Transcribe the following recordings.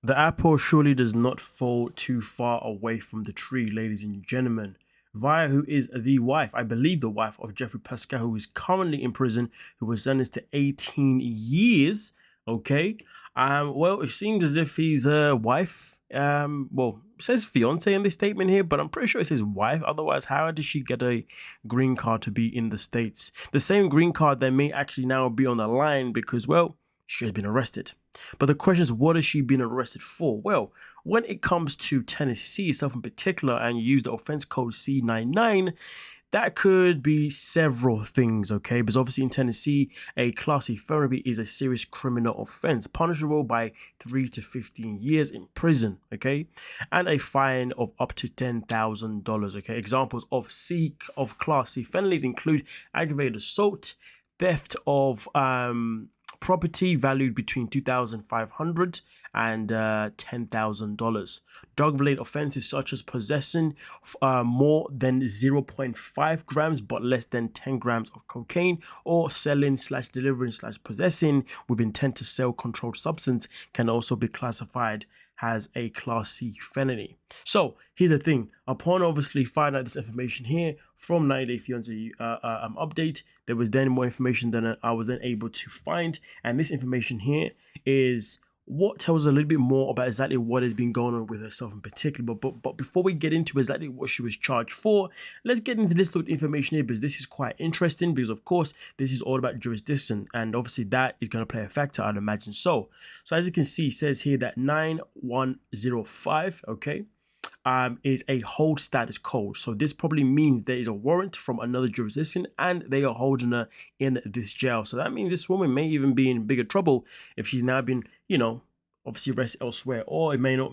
The apple surely does not fall too far away from the tree, ladies and gentlemen. Varya, who is the wife, I believe the wife of Jeffrey Pascal, who is currently in prison, who was sentenced to 18 years. Okay. Well, it seems as if he's a wife. Well, it says fiance in this statement here, but I'm pretty sure it says wife. Otherwise, how did she get a green card to be in the States? The same green card that may actually now be on the line because, well, she has been arrested. But the question is, what has she been arrested for? Well, when it comes to Tennessee itself in particular, and you use the offense code C99, that could be several things, okay? Because obviously in Tennessee, a Class C felony is a serious criminal offense, punishable by 3 to 15 years in prison, okay? And a fine of up to $10,000, okay? Examples of Class C felonies include aggravated assault, theft of property valued between $2,500 and $10,000. Drug-related offenses such as possessing more than 0.5 grams but less than 10 grams of cocaine, or selling/delivering/possessing with intent to sell controlled substance can also be classified as a Class C felony. So here's the thing: upon obviously finding out this information here from 90 Day Fiance update, there was then more information than I was then able to find, and this information here is what tells us a little bit more about exactly what has been going on with herself in particular. But before we get into exactly what she was charged for, let's get into this little information here, because this is quite interesting, because of course this is all about jurisdiction, and obviously that is going to play a factor, I'd imagine. So as you can see, it says here that 9105, okay, is a hold status code. So this probably means there is a warrant from another jurisdiction and they are holding her in this jail. So that means this woman may even be in bigger trouble if she's now been, obviously arrested elsewhere, or it may not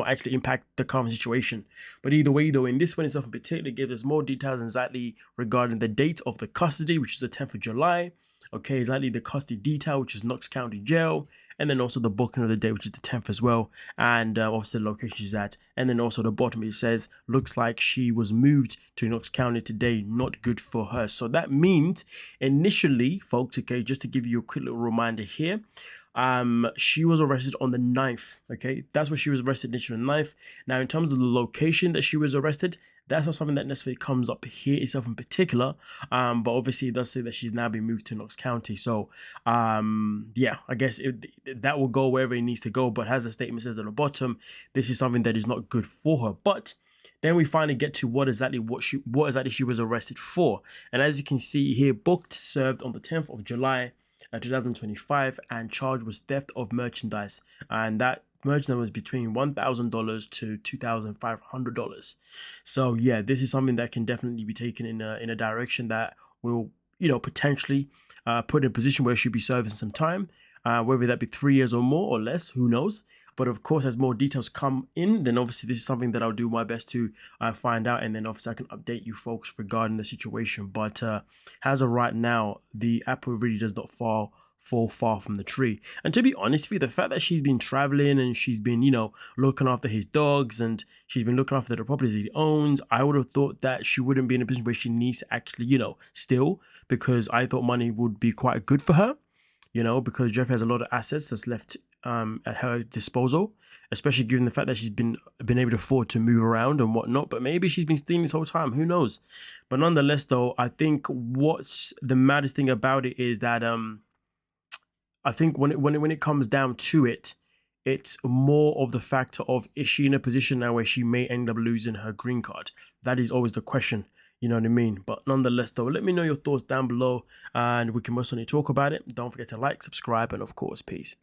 actually impact the current situation. But either way, though, in this one itself in particular, gives us more details exactly regarding the date of the custody, which is the 10th of July. Okay, exactly the custody detail, which is Knox County Jail, and then also the booking of the day, which is the 10th as well, and obviously the location she's at. And then also the bottom, it says, looks like she was moved to Knox County today, not good for her. So that means initially, folks, okay, just to give you a quick little reminder here, she was arrested on the 9th, okay? That's where she was arrested initially on the 9th. Now, in terms of the location that she was arrested, that's not something that necessarily comes up here itself in particular, but obviously it does say that she's now been moved to Knox County. So, yeah, I guess that will go wherever it needs to go, but as the statement says at the bottom, this is something that is not good for her. But then we finally get to what exactly she was arrested for. And as you can see here, booked, served on the 10th of July, 2025, and charged was theft of merchandise, and that merchandise was between $1,000 to $2,500. So yeah, this is something that can definitely be taken in a direction that will potentially put in a position where she'll be serving some time, whether that be 3 years or more or less, who knows. But of course, as more details come in, then obviously this is something that I'll do my best to find out, and then obviously I can update you folks regarding the situation. But as of right now, the apple really does not fall far from the tree. And to be honest with you, the fact that she's been traveling and she's been, looking after his dogs and she's been looking after the properties he owns, I would have thought that she wouldn't be in a position where she needs to actually, steal, because I thought money would be quite good for her, because Jeff has a lot of assets that's left at her disposal, especially given the fact that she's been able to afford to move around and whatnot. But maybe she's been stealing this whole time, who knows. But nonetheless, though, I think what's the maddest thing about it is that I think when it comes down to it, it's more of the factor of, is she in a position now where she may end up losing her green card? That is always the question. You know what I mean? But nonetheless, though, let me know your thoughts down below, and we can most certainly talk about it. Don't forget to like, subscribe, and of course, peace.